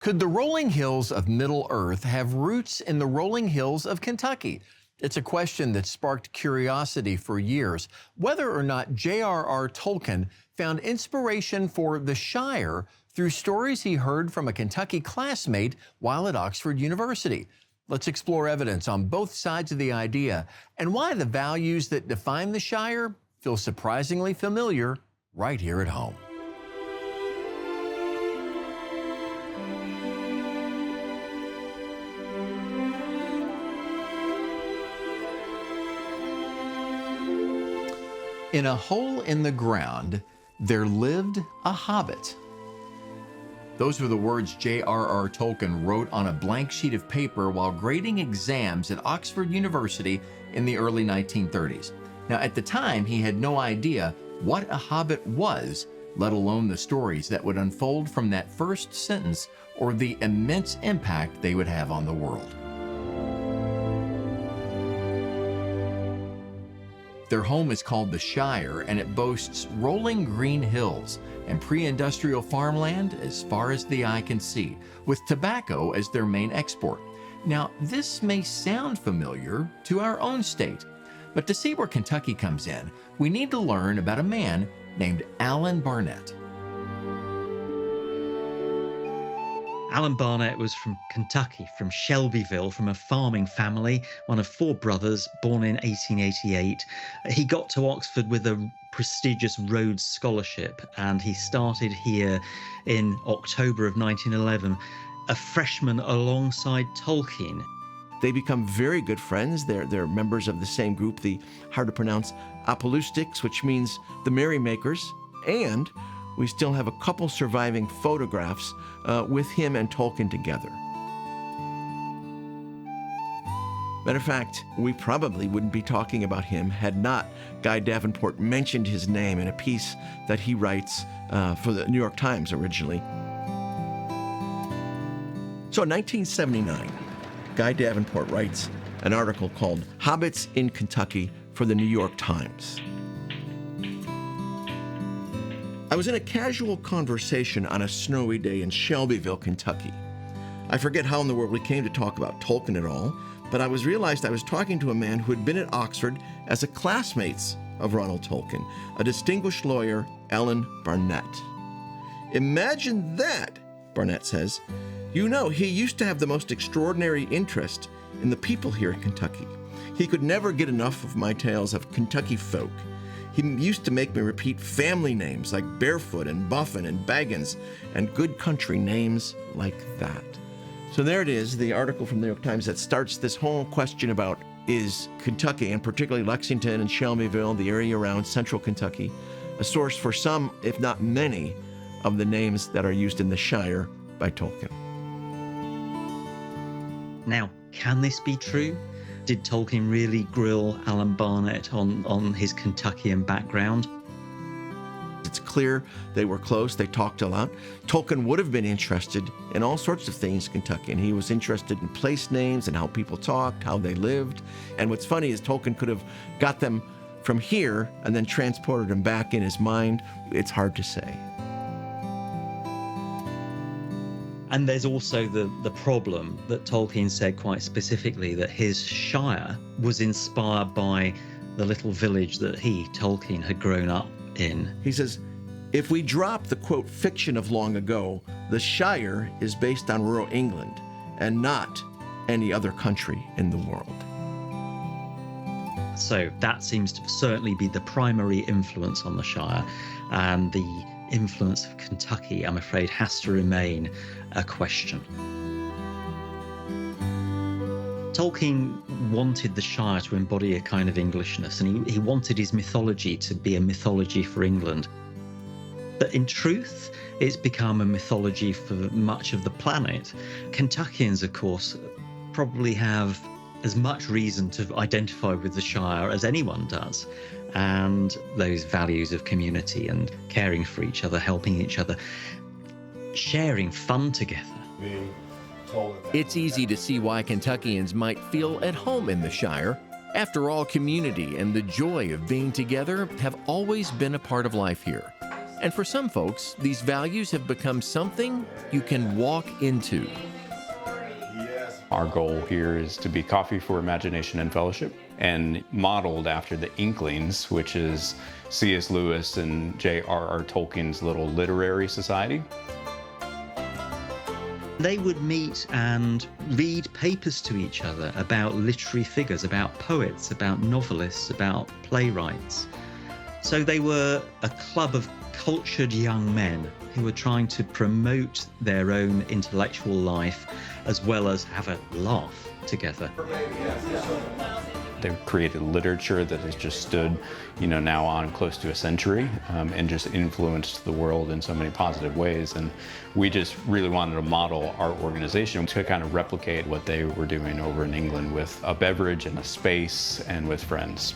Could the rolling hills of Middle Earth have roots in the rolling hills of Kentucky? It's a question that sparked curiosity for years, whether or not J.R.R. Tolkien found inspiration for The Shire through stories he heard from a Kentucky classmate while at Oxford University. Let's explore evidence on both sides of the idea and why the values that define The Shire feel surprisingly familiar right here at home. In a hole in the ground, there lived a hobbit. Those were the words J.R.R. Tolkien wrote on a blank sheet of paper while grading exams at Oxford University in the early 1930s. Now, at the time, he had no idea what a hobbit was, let alone the stories that would unfold from that first sentence or the immense impact they would have on the world. Their home is called The Shire, and it boasts rolling green hills and pre-industrial farmland as far as the eye can see, with tobacco as their main export. Now, this may sound familiar to our own state, but to see where Kentucky comes in, we need to learn about a man named Allen Barnett. Allen Barnett was from Kentucky, from Shelbyville, from a farming family, one of four brothers, born in 1888. He got to Oxford with a prestigious Rhodes Scholarship, and he started here in October of 1911, a freshman alongside Tolkien. They become very good friends. They're members of the same group, the hard-to-pronounce Apollustics, which means the Merrymakers, and we still have a couple surviving photographs with him and Tolkien together. Matter of fact, we probably wouldn't be talking about him had not Guy Davenport mentioned his name in a piece that he writes for the New York Times originally. So in 1979, Guy Davenport writes an article called Hobbits in Kentucky for the New York Times. I was in a casual conversation on a snowy day in Shelbyville, Kentucky. I forget how in the world we came to talk about Tolkien at all, but I realized I was talking to a man who had been at Oxford as a classmate of Ronald Tolkien, a distinguished lawyer, Allen Barnett. Imagine that, Barnett says. You know, he used to have the most extraordinary interest in the people here in Kentucky. He could never get enough of my tales of Kentucky folk. He used to make me repeat family names like Barefoot and Buffin and Baggins and good country names like that. So there it is, the article from the New York Times that starts this whole question about is Kentucky, and particularly Lexington and Shelbyville, the area around central Kentucky, a source for some, if not many, of the names that are used in the Shire by Tolkien. Now, can this be true? Did Tolkien really grill Allen Barnett on his Kentuckian background? It's clear they were close, they talked a lot. Tolkien would have been interested in all sorts of things in Kentucky, and he was interested in place names and how people talked, how they lived. And what's funny is Tolkien could have got them from here and then transported them back in his mind. It's hard to say. And there's also the problem that Tolkien said quite specifically that his Shire was inspired by the little village that he, Tolkien, had grown up in. He says, if we drop the, quote, fiction of long ago, the Shire is based on rural England and not any other country in the world. So that seems to certainly be the primary influence on the Shire, and the influence of Kentucky, I'm afraid, has to remain a question. Tolkien wanted the Shire to embody a kind of Englishness, and he wanted his mythology to be a mythology for England. But in truth, it's become a mythology for much of the planet. Kentuckians, of course, probably have as much reason to identify with the Shire as anyone does. And those values of community and caring for each other, helping each other, sharing fun together. It's easy to see why Kentuckians might feel at home in the Shire. After all, community and the joy of being together have always been a part of life here. And for some folks, these values have become something you can walk into. Our goal here is to be coffee for imagination and fellowship, and modeled after the Inklings, which is C.S. Lewis and J.R.R. Tolkien's little literary society. They would meet and read papers to each other about literary figures, about poets, about novelists, about playwrights. So they were a club of cultured young men who were trying to promote their own intellectual life as well as have a laugh together. They've created literature that has just stood, now on close to a century, and just influenced the world in so many positive ways. And we just really wanted to model our organization to kind of replicate what they were doing over in England with a beverage and a space and with friends.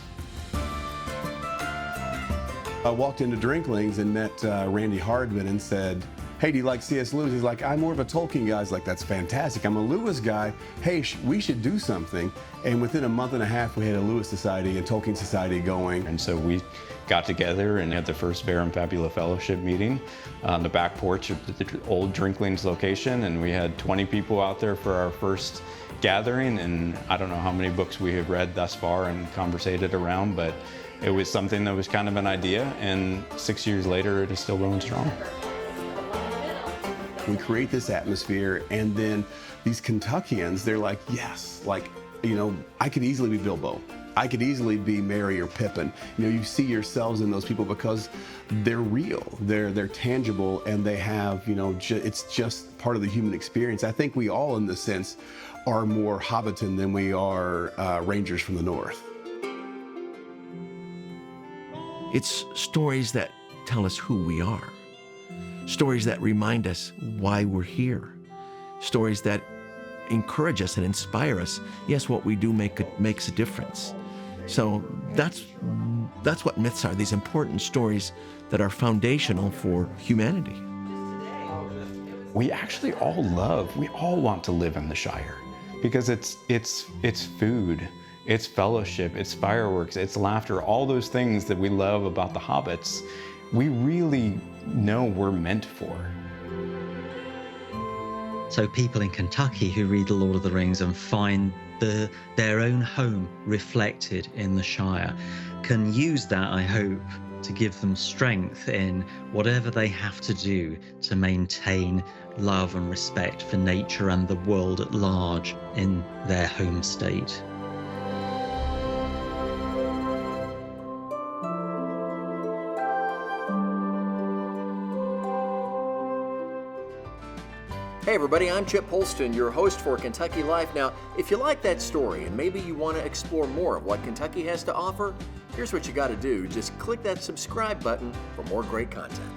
I walked into Drinklings and met Randy Hardman and said, "Hey, do you like C.S. Lewis?" He's like, "I'm more of a Tolkien guy." I was like, "That's fantastic. I'm a Lewis guy. Hey, we should do something." And within a month and a half, we had a Lewis Society and Tolkien Society going. And so we got together and had the first Verum Fabula Fellowship meeting on the back porch of the old Drinklings location. And we had 20 people out there for our first gathering. And I don't know how many books we have read thus far and conversated around, but it was something that was kind of an idea. And 6 years later, it is still going strong. We create this atmosphere, and then these Kentuckians, they're like, yes, I could easily be Bilbo. I could easily be Merry or Pippin. You see yourselves in those people because they're real, they're tangible, and they have, it's just part of the human experience. I think we all, in this sense, are more Hobbiton than we are Rangers from the North. It's stories that tell us who we are. Stories that remind us why we're here. Stories that encourage us and inspire us. Yes, what we do makes a difference. So that's what myths are, these important stories that are foundational for humanity. We actually we all want to live in the Shire because it's food, it's fellowship, it's fireworks, it's laughter, all those things that we love about the Hobbits, we really know we're meant for. So people in Kentucky who read The Lord of the Rings and find their own home reflected in the Shire can use that, I hope, to give them strength in whatever they have to do to maintain love and respect for nature and the world at large in their home state. Hey everybody, I'm Chip Holston, your host for Kentucky Life. Now, if you like that story and maybe you want to explore more of what Kentucky has to offer, here's what you got to do. Just click that subscribe button for more great content.